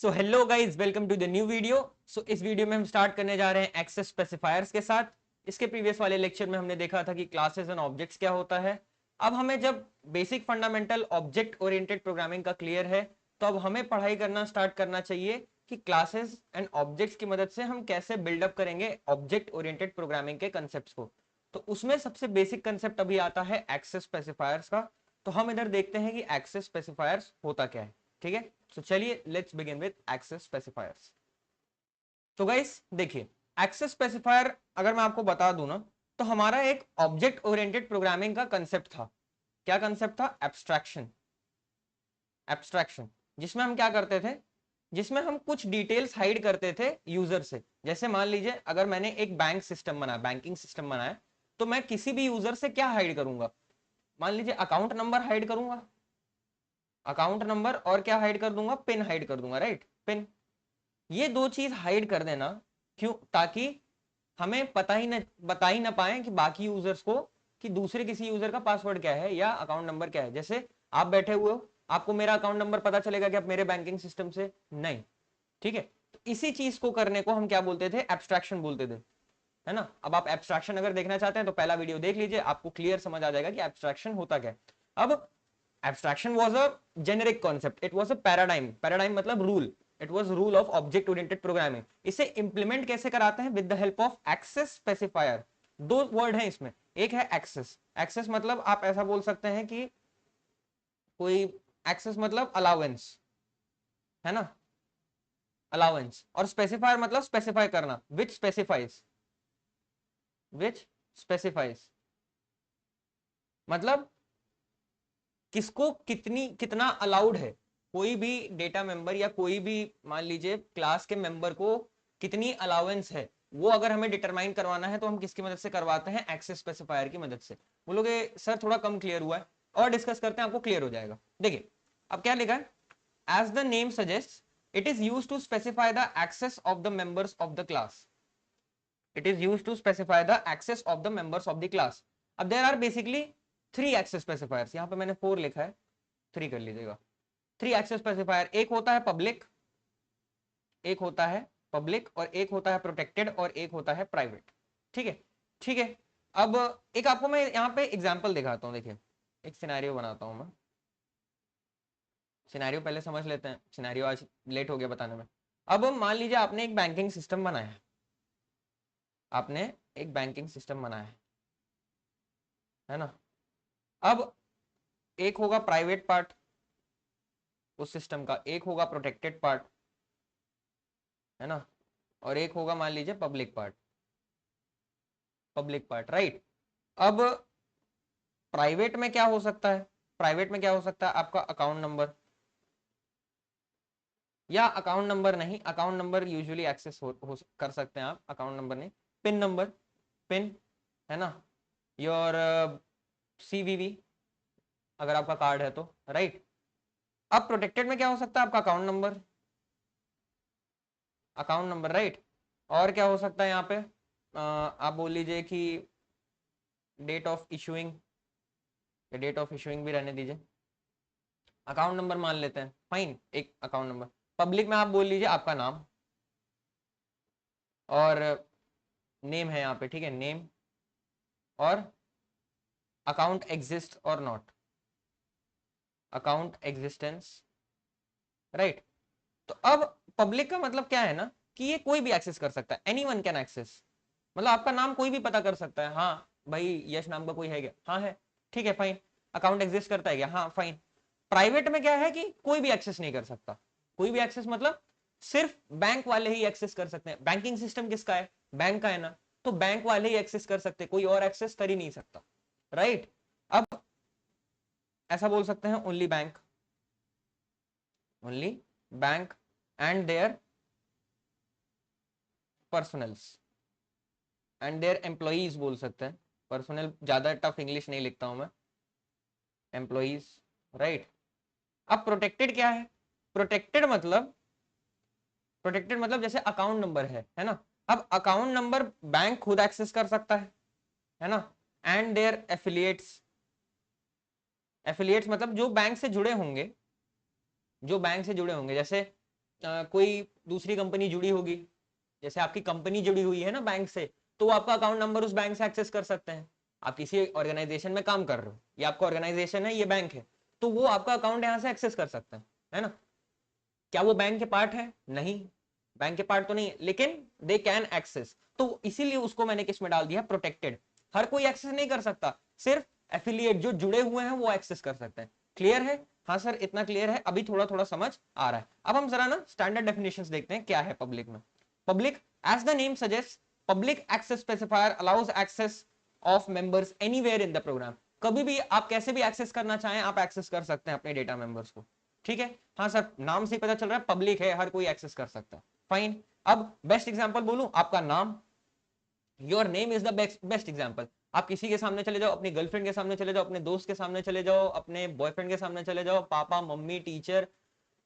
So hello guys, welcome to the new video. इस वीडियो में हम स्टार्ट करने जा रहे हैं एक्सेस स्पेसिफायर्स के साथ। इसके प्रीवियस वाले लेक्चर में हमने देखा था कि क्लासेस एंड ऑब्जेक्ट्स क्या होता है। अब हमें जब basic fundamental object oriented programming का क्लियर है, तो अब हमें पढ़ाई करना स्टार्ट करना चाहिए कि क्लासेस एंड ऑब्जेक्ट्स की मदद से हम कैसे बिल्डअप करेंगे ऑब्जेक्ट ओरिएंटेड प्रोग्रामिंग के कंसेप्ट को। तो उसमें सबसे बेसिक कंसेप्ट अभी आता है एक्सेस स्पेसिफायर्स का। तो हम इधर देखते हैं कि एक्सेस स्पेसिफायर्स होता क्या है। ठीक है, तो चलिए let's begin with access specifiers. तो गाइस देखिए, एक्सेस स्पेसिफायर अगर मैं आपको बता दूं ना, तो हमारा एक ऑब्जेक्ट ओरिएंटेड प्रोग्रामिंग का कंसेप्ट था। क्या कंसेप्ट था? एब्स्ट्रैक्शन। एब्स्ट्रैक्शन जिसमें हम क्या करते थे, जिसमें हम कुछ डिटेल्स हाइड करते थे यूजर से। जैसे मान लीजिए अगर मैंने एक बैंक सिस्टम बनाया, बैंकिंग सिस्टम बनाया, तो मैं किसी भी यूजर से क्या हाइड करूंगा? मान लीजिए अकाउंट नंबर हाइड करूंगा, अकाउंट नंबर, और क्या हाइड कर दूंगा? पिन हाइड कर दूंगा, राइट, पिन। ये दो चीज हाइड कर देना। क्यों? ताकि हमें बता ही ना पाए कि बाकी यूजर्स को कि दूसरे किसी यूजर का पासवर्ड क्या है या अकाउंट नंबर क्या है। जैसे आप बैठे हुए हो, आपको मेरा अकाउंट नंबर पता चलेगा कि आप मेरे बैंकिंग सिस्टम से? नहीं। ठीक है, तो इसी चीज को करने को हम क्या बोलते थे? एब्स्ट्रैक्शन बोलते थे, है ना। अब आप एब्स्ट्रैक्शन अगर देखना चाहते हैं तो पहला वीडियो देख लीजिए, आपको क्लियर समझ आ जाएगा कि एब्स्ट्रैक्शन होता क्या है। अब abstraction was a generic concept, it was a paradigm मतलब rule, it was rule of object oriented programming। इसे इंप्लीमेंट कैसे कराते हैं? With the help of access specifier. दो वर्ड हैं इसमें, एक है एक्सेस। एक्सेस मतलब आप ऐसा बोल सकते हैं कि कोई, एक्सेस मतलब अलाउंस, है ना, अलाउंस। और स्पेसिफायर मतलब स्पेसिफाई करना, विच स्पेसिफाइज, विच स्पेसिफाइज मतलब किसको कितना अलाउड है। कोई भी डेटा मेंबर या कोई भी मान लीजिए क्लास के मेंबर को कितनी अलाउंस है, वो अगर हमें डिटरमाइन करवाना है तो हम किसकी मदद से करवाते हैं? एक्सेस स्पेसिफायर की मदद से। बोलोगे सर थोड़ा कम क्लियर हुआ है, और डिस्कस करते हैं, आपको क्लियर हो जाएगा। देखिए अब क्या लिखा है, as the name suggest it is use to specify the access of the members of the class. It is use to specify the access of the members of the class. अब there are basically three access specifiers, यहाँ पे मैंने four लिखा है, three कर लीजिएगा। Three access specifier, एक होता है पब्लिक, एक होता है पब्लिक, और एक होता है प्रोटेक्टेड, और एक होता है प्राइवेट। ठीक है, ठीक है। अब एक आपको मैं यहाँ पे एग्जांपल दिखाता हूँ। देखिए एक सिनेरियो बनाता हूँ मैं। सिनेरियो पहले समझ लेते हैं, सिनेरियो आज लेट हो गया बताने में। अब मान लीजिए आपने एक बैंकिंग सिस्टम बनाया है, आपने एक बैंकिंग सिस्टम बनाया है ना। अब एक होगा प्राइवेट पार्ट उस सिस्टम का, एक होगा प्रोटेक्टेड पार्ट, है ना, और एक होगा मान लीजिए public part, public part, right. अब प्राइवेट में क्या हो सकता है? प्राइवेट में क्या हो सकता है? आपका अकाउंट नंबर, या अकाउंट नंबर नहीं, अकाउंट नंबर यूजुअली एक्सेस कर सकते हैं आप, अकाउंट नंबर नहीं, पिन नंबर, पिन, है ना, योर सीवीवी अगर आपका कार्ड है तो, राइट। अब प्रोटेक्टेड में क्या हो सकता है? आपका account number, account number, right. और क्या हो सकता है यहाँ पे? आप बोल लीजिए कि date of issuing, date of issuing भी रहने दीजिए, अकाउंट नंबर मान लेते हैं, फाइन, एक अकाउंट नंबर। पब्लिक में आप बोल लीजिए आपका नाम, और नेम है यहाँ पे, ठीक है, नेम, और अकाउंट एग्जिस्ट और नॉट, अकाउंट एग्जिस्टेंस, राइट। तो अब पब्लिक का मतलब क्या है ना, कि ये कोई भी एक्सेस कर सकता है, एनीवन कैन एक्सेस। मतलब आपका नाम कोई भी पता कर सकता है, हाँ भाई यश नाम का कोई है क्या? हाँ है, ठीक है, फाइन। अकाउंट एग्जिस्ट करता है क्या? हाँ, फाइन। प्राइवेट में क्या है कि कोई भी एक्सेस नहीं कर सकता। कोई भी एक्सेस मतलब सिर्फ बैंक वाले ही एक्सेस कर सकते हैं। बैंकिंग सिस्टम किसका है? बैंक का है ना, तो बैंक वाले ही एक्सेस कर सकते, कोई और एक्सेस कर ही नहीं सकता, राइट। अब ऐसा बोल सकते हैं only bank, only bank and their personals and their employees बोल सकते हैं। पर्सनल ज्यादा टफ इंग्लिश नहीं लिखता हूं मैं, एम्प्लॉइज, राइट। अब प्रोटेक्टेड क्या है? प्रोटेक्टेड मतलब, प्रोटेक्टेड मतलब जैसे अकाउंट नंबर है ना। अब अकाउंट नंबर बैंक खुद एक्सेस कर सकता है ना, एंड देयर एफिलिएट्स, एफिलिएट्स मतलब जो बैंक से जुड़े होंगे, जो बैंक से जुड़े होंगे। जैसे कोई दूसरी कंपनी जुड़ी होगी, जैसे आपकी कंपनी जुड़ी हुई है ना बैंक से, तो आपका अकाउंट नंबर उस बैंक से एक्सेस कर सकते हैं। आप किसी ऑर्गेनाइजेशन में काम कर रहे हो, ये आपका ऑर्गेनाइजेशन है, ये बैंक है, तो वो आपका अकाउंट यहाँ से एक्सेस कर सकते हैं, है ना। क्या वो बैंक के पार्ट है? नहीं, बैंक के पार्ट तो नहीं है, लेकिन दे कैन एक्सेस, तो इसीलिए उसको मैंने किस में डाल दिया, प्रोटेक्टेड। हर कोई एक्सेस नहीं कर सकता, सिर्फ एफिलिएट जो जुड़े हुए हैं वो एक्सेस कर सकते हैं। क्लियर है? हाँ सर इतना क्लियर है, अभी थोड़ा थोड़ा समझ आ रहा है। अब हम जरा ना स्टैंडर्ड डेफिनेशंस देखते हैं क्या है पब्लिक में। Public, as the name suggest, public access specifier allows access of members anywhere in the program. कभी भी आप कैसे भी एक्सेस करना चाहें आप एक्सेस कर सकते हैं अपने डेटा मेंबर्स को। ठीक है, हाँ सर नाम से पता चल रहा है पब्लिक है, हर कोई एक्सेस कर सकता है। फाइन। अब बेस्ट एग्जांपल बोलूं, आपका नाम, your name is the best example. आप किसी के सामने चले जाओ, अपनी गर्लफ्रेंड के सामने चले जाओ, अपने दोस्त के सामने चले जाओ, अपने बॉयफ्रेंड के सामने चले जाओ, पापा मम्मी टीचर,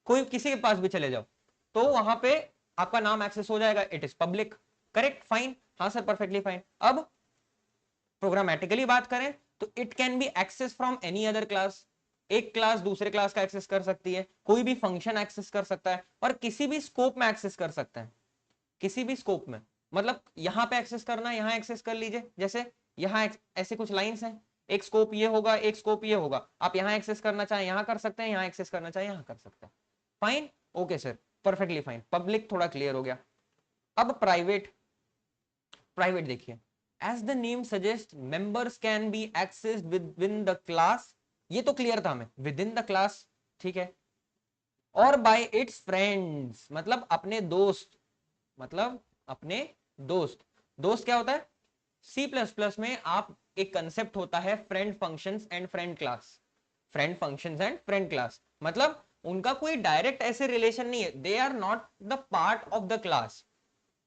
कोई किसी के पास भी चले जाओ, तो वहां पे आपका नाम एक्सेस हो जाएगा, it is public. Correct, fine, हाँ सर परफेक्टली फाइन। अब प्रोग्रामेटिकली बात करें तो it can be access from any other class, एक क्लास दूसरे क्लास का एक्सेस कर सकती है, कोई भी फंक्शन एक्सेस कर सकता है, और किसी भी स्कोप में एक्सेस कर सकता है, किसी भी स्कोप में। मतलब यहां पे एक्सेस करना, यहां एक्सेस कर लीजिए, जैसे यहां ऐसे कुछ लाइंस हैं, एक स्कोप ये होगा, एक स्कोप ये होगा, आप यहां एक्सेस करना चाहें यहां कर सकते हैं, यहां एक्सेस करना चाहें यहां कर सकते हैं। Fine, okay sir perfectly fine, public थोड़ा क्लियर हो गया। अब प्राइवेट, प्राइवेट देखिए, as the name suggest members can be accessed within the class, ये तो क्लियर था हमें, विद इन द क्लास, ठीक है, और बाय इट्स फ्रेंड्स, मतलब अपने दोस्त, मतलब अपने दोस्त। दोस्त क्या होता है? सी प्लस प्लस में आप एक कंसेप्ट होता है friend functions and friend class, friend functions and friend class, मतलब उनका कोई डायरेक्ट ऐसे रिलेशन नहीं है, they are not the part of the class,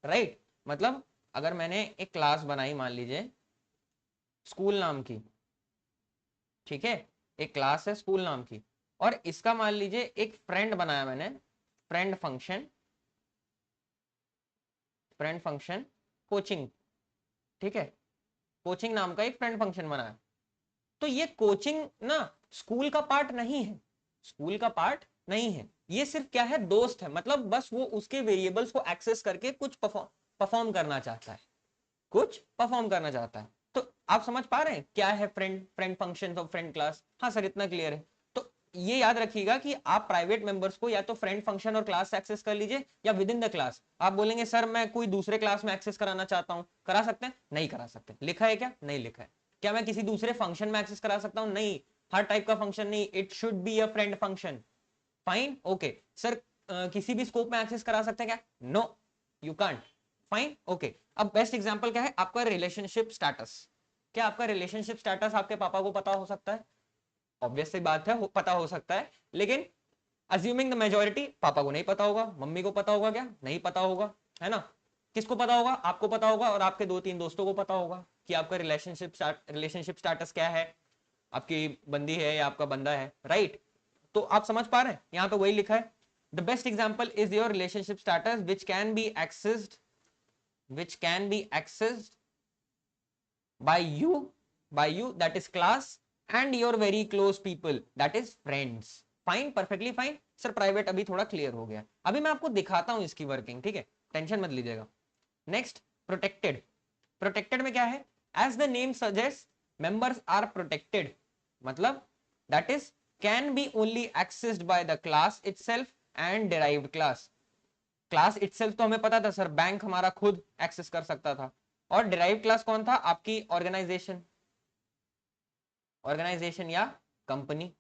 right. मतलब अगर मैंने एक क्लास बनाई मान लीजिए स्कूल नाम की, ठीक है, एक क्लास है स्कूल नाम की, और इसका मान लीजिए एक फ्रेंड बनाया मैंने, friend function, friend function coaching, ठीक है, कोचिंग नाम का एक फ्रेंड फंक्शन बनाया, तो ये कोचिंग ना स्कूल का पार्ट नहीं है, स्कूल का पार्ट नहीं है, ये सिर्फ क्या है, दोस्त है, मतलब बस वो उसके वेरिएबल्स को एक्सेस करके कुछ परफॉर्म करना चाहता है, कुछ परफॉर्म करना चाहता है। तो आप समझ पा रहे हैं क्या है फ्रेंड, फ्रेंड फंक्शन और फ्रेंड क्लास? हाँ सर इतना क्लियर है। तो ये याद रखिएगा कि आप प्राइवेट मेंबर्स को या तो फ्रेंड फंक्शन और क्लास एक्सेस कर लीजिए, या विद इन द क्लास। आप बोलेंगे सर मैं कोई दूसरे क्लास में एक्सेस कराना चाहता हूं, करा सकते हैं? नहीं करा सकते। लिखा है क्या? नहीं लिखा है। क्या मैं किसी दूसरे फंक्शन में एक्सेस करा सकता हूं? नहीं, हर टाइप का फंक्शन नहीं, it should be a friend function. Fine, okay sir, किसी भी स्कोप में एक्सेस करा सकते हैं क्या? No, you can't. Fine, okay. अब बेस्ट एग्जांपल क्या है? आपका रिलेशनशिप स्टेटस। क्या आपका रिलेशनशिप स्टेटस आपके पापा को पता हो सकता है? ऑब्वियस सी बात है, पता हो सकता है, लेकिन अज्यूमिंग द मेजोरिटी पापा को नहीं पता होगा, मम्मी को पता होगा क्या? नहीं पता होगा, है ना। किसको पता होगा? आपको पता होगा, और आपके दो तीन दोस्तों को पता होगा कि आपका रिलेशनशिप स्टेटस क्या है, आपकी बंदी है या आपका बंदा है, राइट। तो आप समझ पा रहे हैं, यहां पे वही लिखा है, the best example is your relationship status which can be accessed, which can be accessed by you that is class and your very close people that is friends. Fine, perfectly fine sir, private अभी थोड़ा clear हो गया, अभी मैं आपको दिखाता हूं इसकी वर्किंग, ठीक है, टेंशन मत लीजिएगा। Next, protected. प्रोटेक्टेड में क्या है? As the name suggest members are protected, मतलब that is can be only accessed by the class itself and derived class. Class itself तो हमें पता था सर, बैंक हमारा खुद एक्सेस कर सकता था, और डिराइव क्लास कौन था? आपकी ऑर्गेनाइजेशन, ऑर्गेनाइजेशन या कंपनी,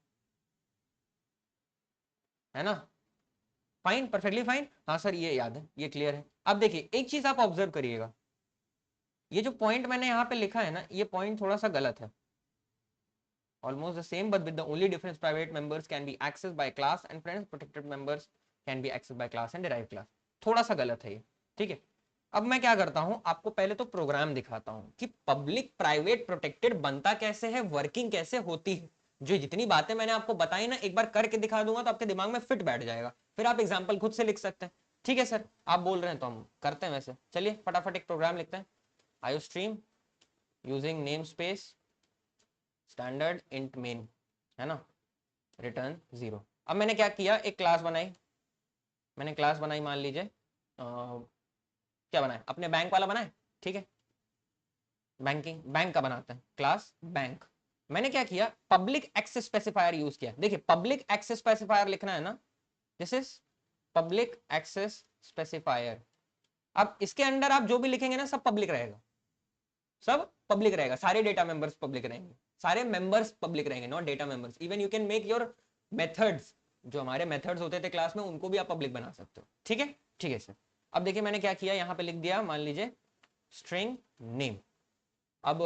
है ना। फाइन, परफेक्टली फाइन, हाँ सर ये याद है, ये क्लियर है। अब देखिए एक चीज आप ऑब्जर्व करिएगा, ये जो पॉइंट मैंने यहाँ पे लिखा है ना, ये पॉइंट थोड़ा सा गलत है, almost the same but with the only difference private members can be accessed by class and friends, protected members can be accessed by class and derived class। थोड़ा सा गलत है ये, ठीक है। अब मैं क्या करता हूं, आपको पहले तो प्रोग्राम दिखाता हूं कि पब्लिक प्राइवेट प्रोटेक्टेड बनता कैसे है, वर्किंग कैसे होती है। जो जितनी बातें मैंने आपको बताई ना, एक बार करके दिखा दूंगा तो आपके दिमाग में फिट बैठ जाएगा, फिर आप एग्जाम्पल खुद से लिख सकते हैं। ठीक है सर, आप बोल रहे हैं तो हम करते हैं वैसे, चलिए फटाफट एक प्रोग्राम लिखते हैं। Iostream using name space standard int main, है ना, रिटर्न 0। अब मैंने क्या किया, एक क्लास बनाई, मैंने क्लास बनाई, मान लीजिए क्या बनाए, अपने बैंक वाला बनाए, ठीक है, बैंकिंग बैंक का बनाते हैं क्लास बैंक। मैंने क्या किया, पब्लिक एक्सेस स्पेसिफायर यूज किया। देखिए पब्लिक एक्सेस स्पेसिफायर लिखना है ना, this is public access specifier. अब इसके अंडर आप जो भी लिखेंगे ना सब पब्लिक रहेगा, सब पब्लिक रहेगा, सारे डेटा मेंबर्स पब्लिक रहेंगे, सारे मेंबर्स पब्लिक रहेंगे, not data members. Even you can make your methods, जो हमारे मेथड्स होते थे क्लास में उनको भी आप पब्लिक बना सकते हो, ठीक है, ठीक है सर। अब देखिए मैंने क्या किया, यहाँ पे लिख दिया मान लीजिए स्ट्रिंग नेम। अब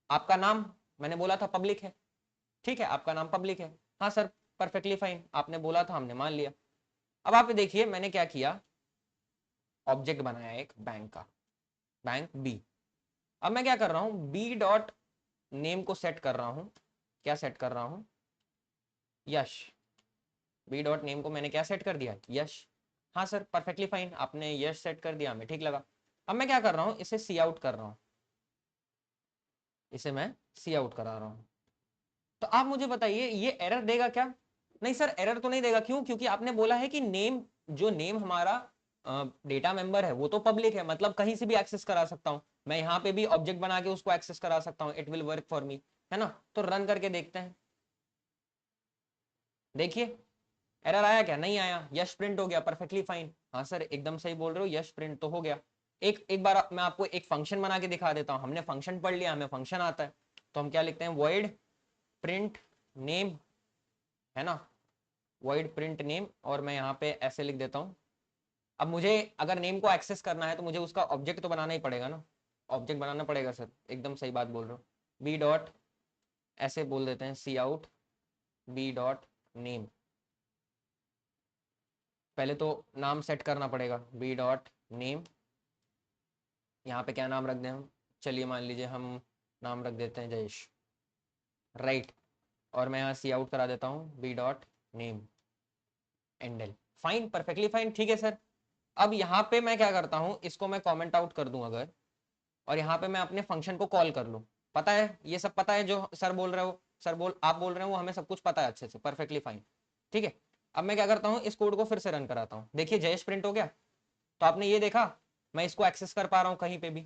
आपका नाम मैंने बोला था पब्लिक है, ठीक है, आपका नाम पब्लिक है, हाँ सर परफेक्टली फाइन, आपने बोला था हमने मान लिया। अब आप देखिए मैंने क्या किया, ऑब्जेक्ट बनाया एक बैंक का, बैंक बी। अब मैं क्या कर रहा हूं, बी डॉट नेम को सेट कर रहा हूं, क्या सेट कर रहा हूं, यश। बी डॉट नेम को मैंने क्या सेट कर दिया, यश, हाँ सर परफेक्टली फाइन, आपने यश सेट कर दिया, हमें ठीक लगा। अब मैं क्या कर रहा हूं, इसे सी आउट कर रहा हूं, इसे मैं सी आउट करा रहा हूं। तो आप मुझे बताइए ये एरर देगा क्या? नहीं सर एरर तो नहीं देगा, क्यों? क्योंकि आपने बोला है कि नेम, जो नेम हमारा डेटा मेंबर है वो तो पब्लिक है, मतलब कहीं से भी एक्सेस करा सकता हूं मैं, यहाँ पे भी ऑब्जेक्ट बना के उसको एक्सेस करा सकता हूँ, it will work for me, है ना। तो रन करके देखते हैं, देखिए एरर आया क्या, नहीं आया, यश प्रिंट हो गया, परफेक्टली फाइन। हाँ सर एकदम सही बोल रहे हो, यश प्रिंट तो हो गया। एक एक बार मैं आपको एक फंक्शन बना के दिखा देता हूँ, हमने फंक्शन पढ़ लिया, हमें फंक्शन आता है, तो हम क्या लिखते हैं, void प्रिंट नेम, है ना, void प्रिंट नेम, और मैं यहाँ पे ऐसे लिख देता हूँ। अब मुझे अगर नेम को एक्सेस करना है तो मुझे उसका ऑब्जेक्ट तो बनाना ही पड़ेगा ना, ऑब्जेक्ट बनाना पड़ेगा सर, एकदम सही बात बोल रहे हो। बी डॉट, ऐसे बोल देते हैं सी आउट बी डॉट नेम, पहले तो नाम सेट करना पड़ेगा, बी डॉट नेम, यहाँ पे क्या नाम रख दें हम, चलिए मान लीजिए हम नाम रख देते हैं जयेश, राइट। और मैं यहाँ सी आउट करा देता हूँ B dot name endl, fine perfectly fine, ठीक है सर। अब यहाँ पे मैं क्या करता हूँ, इसको मैं कमेंट आउट कर दूं अगर, और यहाँ पे मैं अपने फंक्शन को कॉल कर लूँ, पता है ये सब पता है जो सर बोल रहे हो, सर बोल आप बोल रहे हो वो हमें सब कुछ पता है अच्छे से, परफेक्टली फाइन, ठीक है। अब मैं क्या करता हूँ, इस कोड को फिर से रन कराता हूँ, देखिए जयेश प्रिंट हो गया। तो आपने ये देखा मैं इसको एक्सेस कर पा रहा हूँ कहीं पे भी,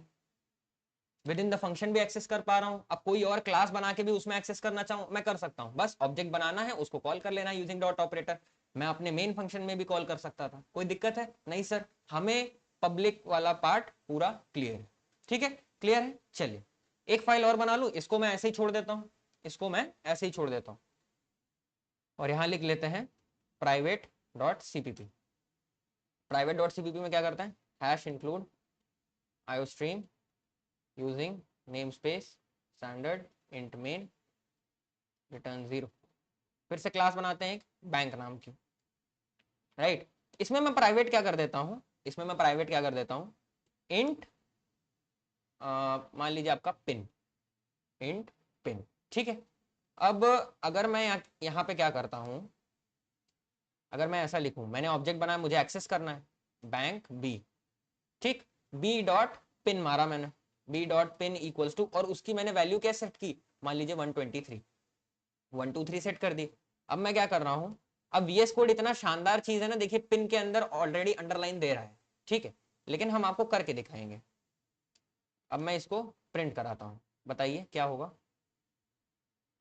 विद इन द फंक्शन भी एक्सेस कर पा रहा हूँ। अब कोई और क्लास बना के भी उसमें एक्सेस करना चाहूँ मैं कर सकता हूँ, बस ऑब्जेक्ट बनाना है, उसको कॉल कर लेना यूजिंग डॉट ऑपरेटर। मैं अपने मेन फंक्शन में भी कॉल कर सकता था, कोई दिक्कत है नहीं सर, हमें पब्लिक वाला पार्ट पूरा क्लियर है, ठीक है, क्लियर है। चलिए एक फाइल और बना लूँ, इसको मैं ऐसे ही छोड़ देता हूँ, इसको मैं ऐसे ही छोड़ देता हूँ, और यहाँ लिख लेते हैं private dot CPP. Private dot CPP में क्या करते हैं, hash include iostream using name space standard int main return 0। फिर से क्लास बनाते हैं एक बैंक नाम की, राइट। इसमें मैं प्राइवेट क्या कर देता हूँ, इसमें मैं प्राइवेट क्या कर देता हूँ, इंट मान लीजिए आपका पिन, इंट पिन, ठीक है। अब अगर मैं यहाँ पे क्या करता हूँ, अगर मैं ऐसा लिखूं, मैंने ऑब्जेक्ट बनाया, मुझे एक्सेस करना है बैंक बी, ठीक, बी डॉट पिन मारा मैंने, B dot pin equals to, और उसकी मैंने वैल्यू क्या सेट की, मान लीजिए 123, 123 सेट कर दी। अब मैं क्या कर रहा हूं, अब वीएस कोड इतना शानदार चीज है ना, देखिए पिन के अंदर ऑलरेडी अंडरलाइन दे रहा है, ठीक है, लेकिन हम आपको करके दिखाएंगे। अब मैं इसको प्रिंट कराता हूं, बताइए क्या होगा,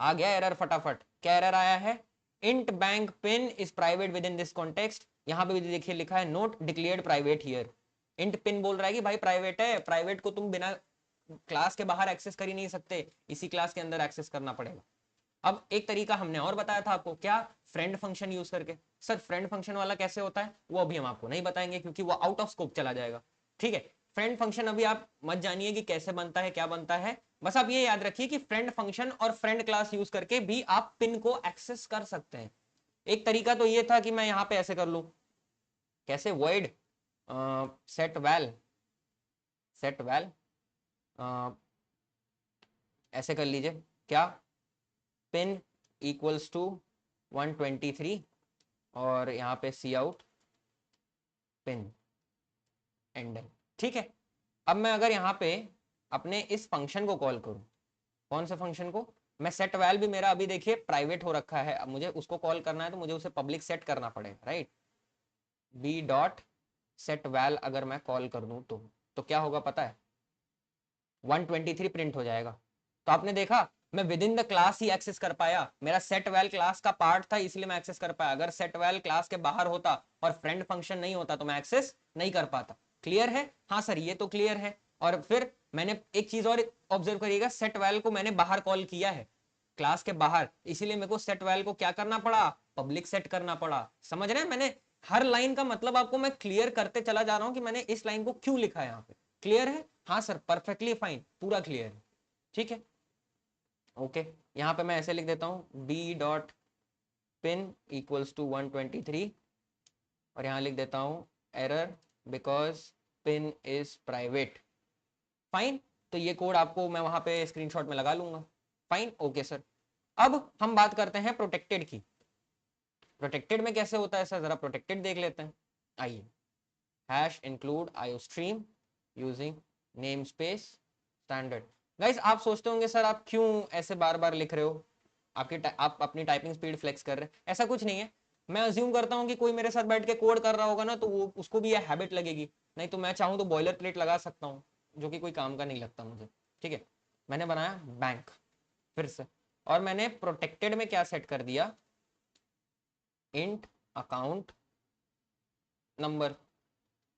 आ गया एरर फटाफट, क्या एरर आया है, int bank pin is private with in this context. यहाँ पे भी देखिए लिखा है note declared private here, int pin बोल रहा है कि भाई प्राइवेट है, प्राइवेट को तुम बिना क्लास के बाहर एक्सेस कर ही नहीं सकते, इसी क्लास के अंदर एक्सेस करना पड़ेगा। अब एक तरीका हमने और बताया था आपको, क्या, फ्रेंड फंक्शन यूज करके। सर फ्रेंड फंक्शन वाला कैसे होता है वो अभी हम आपको नहीं बताएंगे क्योंकि वो आउट ऑफ स्कोप चला जाएगा, ठीक है। फ्रेंड फंक्शन अभी आप मत जानिए कि कैसे बनता है क्या बनता है, बस आप ये याद रखिए कि फ्रेंड फंक्शन और फ्रेंड क्लास यूज करके भी आप पिन को एक्सेस कर सकते हैं। एक तरीका तो ये था कि मैं यहाँ पे ऐसे कर लू, कैसे, void set val, set val ऐसे कर लीजिए, क्या, पिन इक्वल्स टू 123, और यहाँ पे सी आउट पिन एंडल, ठीक है। अब मैं अगर यहाँ पे अपने इस फंक्शन को कॉल करूँ, कौन से फंक्शन को, मैं सेट वैल भी मेरा अभी देखिए प्राइवेट हो रखा है, अब मुझे उसको कॉल करना है तो मुझे उसे पब्लिक सेट करना पड़ेगा, right. B dot set val अगर मैं कॉल कर दूं तो क्या होगा पता है, 123 प्रिंट हो जाएगा। तो आपने देखा मैं विद इन द क्लास ही एक्सेस कर पाया, मेरा सेट वैल क्लास का पार्ट था इसलिए मैं एक्सेस कर पाया। अगर सेट वैल क्लास के बाहर होता और फ्रेंड फंक्शन नहीं होता तो मैं एक्सेस नहीं कर पाता। क्लियर है? हाँ सर ये तो क्लियर है। और फिर मैंने एक चीज और ऑब्जर्व करिएगा, सेट वैल को मैंने बाहर कॉल किया है क्लास के बाहर, इसीलिए मेरे को सेट वैल को क्या करना पड़ा, पब्लिक सेट करना पड़ा। समझ रहे हैं? मैंने हर लाइन का मतलब आपको मैं क्लियर करते चला जा रहा हूं कि मैंने इस लाइन को क्यों लिखा है यहाँ पे। क्लियर है? हाँ सर परफेक्टली फाइन, पूरा क्लियर है। ठीक है ओके। यहाँ पे मैं ऐसे लिख देता हूँ B dot pin equals to 123 और यहाँ लिख देता हूँ error because pin is private. Fine, तो ये कोड आपको मैं वहां पे स्क्रीनशॉट में लगा लूंगा। Fine okay sir. अब हम बात करते हैं प्रोटेक्टेड की। प्रोटेक्टेड में कैसे होता है सर, जरा प्रोटेक्टेड देख लेते हैं। आइए, hash include iostream using name space standard. Guys आप सोचते होंगे सर आप क्यों ऐसे बार बार लिख रहे हो, आप अपनी टाइपिंग स्पीड फ्लेक्स कर रहे हैं। ऐसा कुछ नहीं है, मैं अज्यूम करता हूँ कि कोई मेरे साथ बैठ के कोड कर रहा होगा ना तो वो उसको भी ये हैबिट लगेगी। नहीं तो मैं चाहूँ तो बॉयलर प्लेट लगा सकता हूँ जो कि कोई काम का नहीं लगता मुझे। ठीक है, मैंने बनाया बैंक फिर से, और मैंने प्रोटेक्टेड में क्या सेट कर दिया, int account number.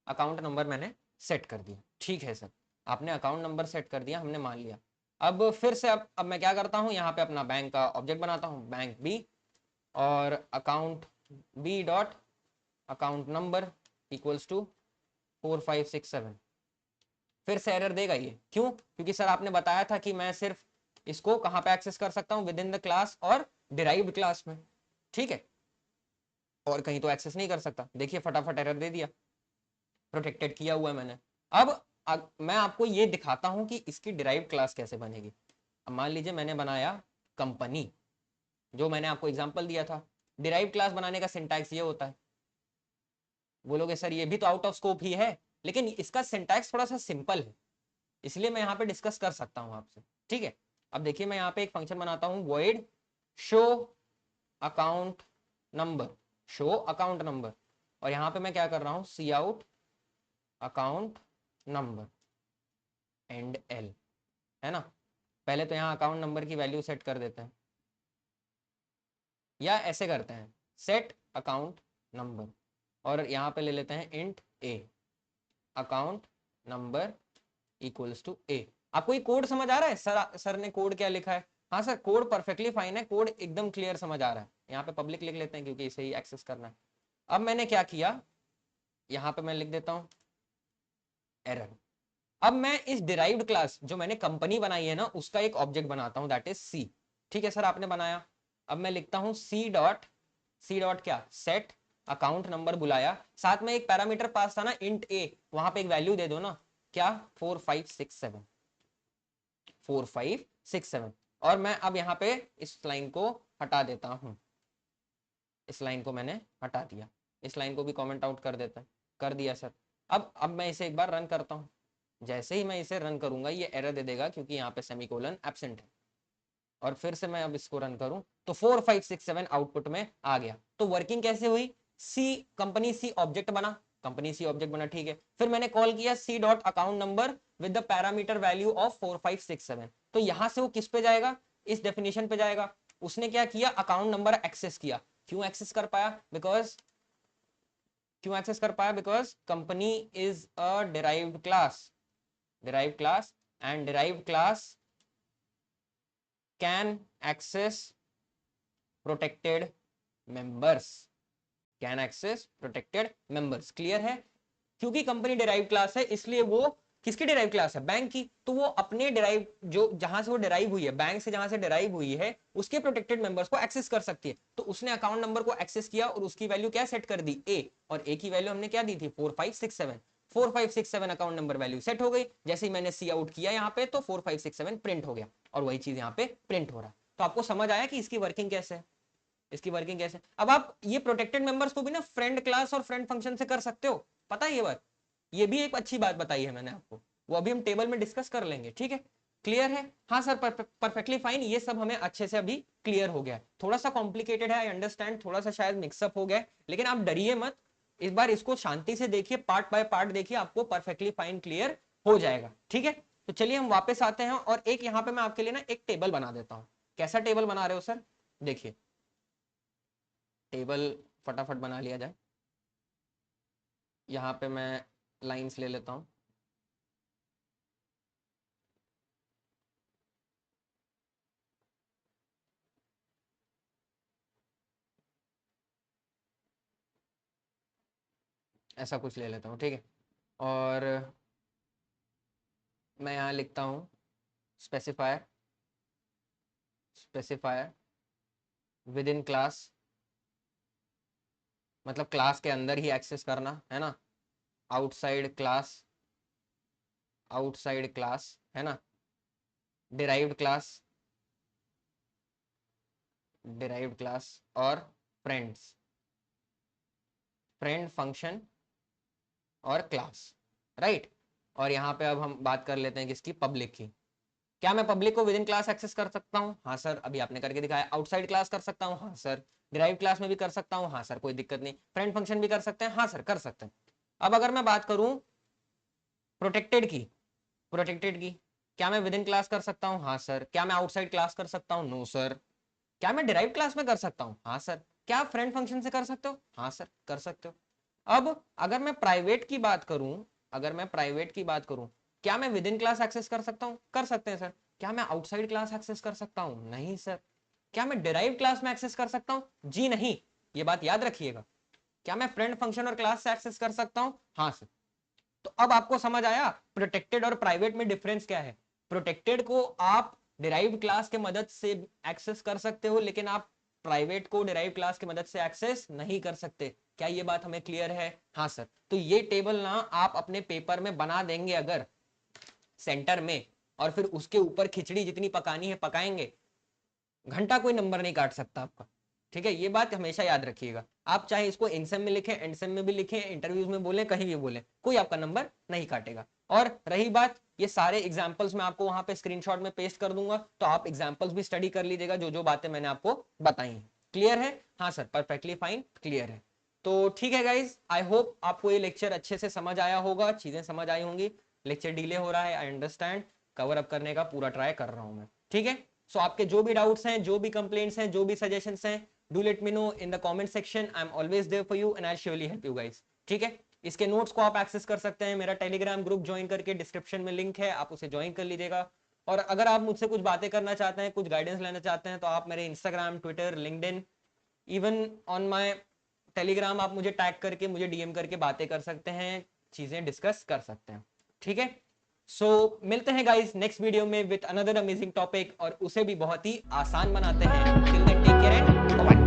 Account number मैंने सेट कर दिया। ठीक है सर, आपने अकाउंट नंबर सेट कर दिया, हमने मान लिया। अब फिर से अब मैं क्या करता हूँ, यहाँ पे अपना बैंक का ऑब्जेक्ट बनाता हूँ, बैंक बी, और account B dot account number equals to 4567। फिर से एरर देगा ये, क्यों? क्योंकि सर आपने बताया था कि मैं सिर्फ इसको कहाँ पे एक्सेस कर सकता हूँ, विद इन द क्लास और डिराइव्ड क्लास में। ठीक है, और कहीं तो एक्सेस नहीं कर सकता। देखिए फटाफट एरर दे दिया, प्रोटेक्टेड किया हुआ है मैंने। अब मैं आपको ये दिखाता हूं कि इसकी डिराइव्ड क्लास कैसे बनेगी। अब मान लीजिए मैंने बनाया कंपनी, जो मैंने आपको एग्जांपल दिया था। डिराइव्ड क्लास बनाने का सिंटैक्स ये होता है। बोलोगे सर ये भी तो आउट ऑफ स्कोप ही है, लेकिन इसका सिंटैक्स थोड़ा सा सिंपल है, इसलिए मैं यहाँ पे डिस्कस कर सकता हूँ आपसे। ठीक है, अब देखिए मैं यहाँ पे एक फंक्शन बनाता हूँ, void show account number, show account number, और यहाँ पे मैं क्या कर रहा हूँ, cout account number endl, है ना। पहले तो यहाँ अकाउंट नंबर की वैल्यू सेट कर देते हैं, या ऐसे करते हैं सेट अकाउंट नंबर, और यहाँ पे ले लेते हैं int A, account number equals to A. आपको ये कोड समझ आ रहा है? सर ने कोड क्या लिखा है? हाँ सर कोड परफेक्टली फाइन है, कोड एकदम क्लियर समझ आ रहा है। यहाँ पे पब्लिक लिख लेते हैं क्योंकि इसे ही एक्सेस करना है। अब मैंने क्या किया, यहाँ पे मैं लिख देता हूँ एरर। अब मैं इस डिराइव्ड क्लास जो मैंने कंपनी बनाई है ना, उसका एक ऑब्जेक्ट बनाता हूं, दैट इज सी। ठीक है सर आपने बनाया। अब मैं लिखता हूं सी डॉट क्या, सेट अकाउंट नंबर बुलाया, साथ में एक पैरामीटर पास था ना इंट ए, वहां पे एक वैल्यू दे दो ना, क्या, 4567। और मैं अब यहाँ पे इस लाइन को हटा देता हूं, इस लाइन को मैंने हटा दिया, इस लाइन को भी कमेंट आउट कर देता है, कर दिया सर। अब मैं इसे एक बार रन करता हूं। जैसे ही मैं इसे रन करूंगा ये एरर दे देगा क्योंकि यहाँ पे सेमीकोलन एब्सेंट है। और फिर से मैं अब इसको रन करूं तो 4567 आउटपुट में आ गया। तो वर्किंग कैसे हुई, सी कंपनी सी ऑब्जेक्ट बना, कंपनी सी ऑब्जेक्ट बना, ठीक है। फिर मैंने कॉल किया C dot account number with the parameter value of 4567। तो यहां से वो किस पे जाएगा, इस डेफिनेशन पे जाएगा। उसने क्या किया, अकाउंट नंबर एक्सेस किया। क्यों एक्सेस कर पाया, because company is a derived class, and derived class can access protected members, clear है? क्योंकि कंपनी डिराइव क्लास है इसलिए वो किसकी डिराइव क्लास है, बैंक की। तो वो अपने डिराइव, जो जहां से वो डिराइव हुई है, बैंक से जहां से डिराइव हुई है, उसके प्रोटेक्टेड मेंबर्स को एक्सेस कर सकती है। तो उसने अकाउंट नंबर को एक्सेस किया और उसकी वैल्यू क्या सेट कर दी, ए, और ए की वैल्यू हमने क्या दी थी, 4567 अकाउंट नंबर वैल्यू सेट हो गई। जैसे ही मैंने सी आउट किया यहाँ पे तो 4567 प्रिंट हो गया, और वही चीज यहाँ पे प्रिंट हो रहा है। तो आपको समझ आया कि इसकी वर्किंग कैसे है, इसकी वर्किंग कैसे। अब आप ये प्रोटेक्टेड मेंबर्स को भी ना फ्रेंड क्लास और फ्रेंड फंक्शन से कर सकते हो, पता है ये बात, ये भी एक अच्छी बात बताई है मैंने आपको, वो अभी हम टेबल में डिस्कस कर लेंगे। ठीक है, क्लियर है? हाँ सर परफेक्टली फाइन, ये सब हमें अच्छे से अभी क्लियर हो गया। थोड़ा सा कॉम्प्लिकेटेड है, आई अंडरस्टैंड, थोड़ा सा शायद मिक्सअप हो गया, लेकिन आप डरिए मत, इस बार इसको शांति से देखिए, पार्ट बाय पार्ट देखिए, आपको परफेक्टली फाइन क्लियर हो जाएगा। ठीक है, तो चलिए हम वापस आते हैं और एक यहाँ पे मैं आपके लिए ना एक टेबल बना देता हूँ। कैसा टेबल बना रहे हो सर? देखिए टेबल फटाफट बना लिया जाए। यहाँ पे मैं लाइंस ले लेता हूँ। ऐसा कुछ ले लेता हूँ, ठीक है। और मैं यहाँ लिखता हूँ specifier, specifier with in class, मतलब क्लास के अंदर ही एक्सेस करना है ना। आउटसाइड क्लास, आउटसाइड क्लास है ना। डिराइव्ड क्लास, डिराइव्ड क्लास और फ्रेंड्स, फ्रेंड फंक्शन और क्लास, राइट। और यहाँ पे अब हम बात कर लेते हैं किसकी, पब्लिक की। क्या मैं पब्लिक को विद इन क्लास एक्सेस कर सकता हूँ? हाँ सर, अभी आपने करके दिखाया। आउटसाइड क्लास कर सकता हूँ? हाँ सर। डिराइव क्लास में भी कर सकता हूँ? हाँ सर, कोई दिक्कत नहीं। फ्रेंड फंक्शन भी कर सकते हैं? हाँ सर, कर सकते हैं। अब अगर मैं बात करूं प्रोटेक्टेड की, प्रोटेक्टेड की क्या मैं विद इन क्लास कर सकता हूँ? हाँ सर। क्या मैं आउटसाइड क्लास कर सकता हूँ? No sir. क्या मैं डिराइव क्लास में कर सकता हूँ? हाँ सर। क्या आप फ्रेंड फंक्शन से कर सकते हो? हाँ सर, कर सकते हो। अब अगर मैं प्राइवेट की बात करूं, अगर मैं प्राइवेट की बात करूं, क्या मैं विद इन क्लास एक्सेस कर सकता हूं? कर सकते हैं सर। क्या मैं आउटसाइड क्लास एक्सेस कर सकता हूं? नहीं सर। क्या मैं डिराइव क्लास में एक्सेस कर सकता हूं? जी नहीं, ये बात याद रखिएगा। क्या मैं फ्रेंड फंक्शन और क्लास से एक्सेस कर सकता हूं? हाँ सर। तो अब आपको समझ आया प्रोटेक्टेड और प्राइवेट में डिफरेंस क्या है। प्रोटेक्टेड को आप डिराइव्ड क्लास के मदद से एक्सेस कर सकते हो, लेकिन आप प्राइवेट को डिराइव क्लास की मदद से एक्सेस नहीं कर सकते। क्या ये बात हमें क्लियर है? हाँ सर। तो ये टेबल ना आप अपने पेपर में बना देंगे अगर सेंटर में, और फिर उसके ऊपर खिचड़ी जितनी पकानी है पकाएंगे, घंटा कोई नंबर नहीं काट सकता आपका। ठीक है, ये बात हमेशा याद रखिएगा। आप चाहे इसको इनसेम में लिखें, एंडसेम में भी लिखें, इंटरव्यूज में बोलें, कहीं भी बोलें, कोई आपका नंबर नहीं काटेगा। और रही बात, ये सारे एग्जाम्पल्स मैं आपको वहां पे स्क्रीनशॉट में पेस्ट कर दूंगा, तो आप एग्जाम्पल्स भी स्टडी कर लीजिएगा, जो जो बातें मैंने आपको बताई हैं। क्लियर है? हाँ सर, परफेक्टली फाइन, क्लियर है। तो ठीक है गाइज, आई होप आपको ये लेक्चर अच्छे से समझ आया होगा, चीजें समझ आई होंगी। लेक्चर डिले हो रहा है, आई अंडरस्टैंड, कवर अप करने का पूरा ट्राई कर रहा हूं मैं। ठीक है, सो आपके जो भी डाउट्स हैं, जो भी कंप्लेंट्स हैं, जो भी सजेशंस हैं, do let me know in the comment section. I am always there for you and I surely help you guys. ठीक है, इसके नोट्स को आप एक्सेस कर सकते हैं, मेरा टेलीग्राम ग्रुप ज्वाइन करके डिस्क्रिप्शन में लिंक है, आप उसे ज्वाइन कर लीजिएगा। और अगर आप मुझसे कुछ बातें करना चाहते हैं, कुछ गाइडेंस लेना चाहते हैं, तो आप मेरे Instagram, Twitter, LinkedIn, even on my Telegram आप मुझे टैग करके, मुझे डीएम करके बातें कर सकते हैं, चीजें डिस्कस कर सकते हैं। ठीक है, सो मिलते हैं गाइस नेक्स्ट वीडियो में विद अनदर अमेजिंग टॉपिक, और उसे भी बहुत ही आसान बनाते हैं। Till then take care and bye.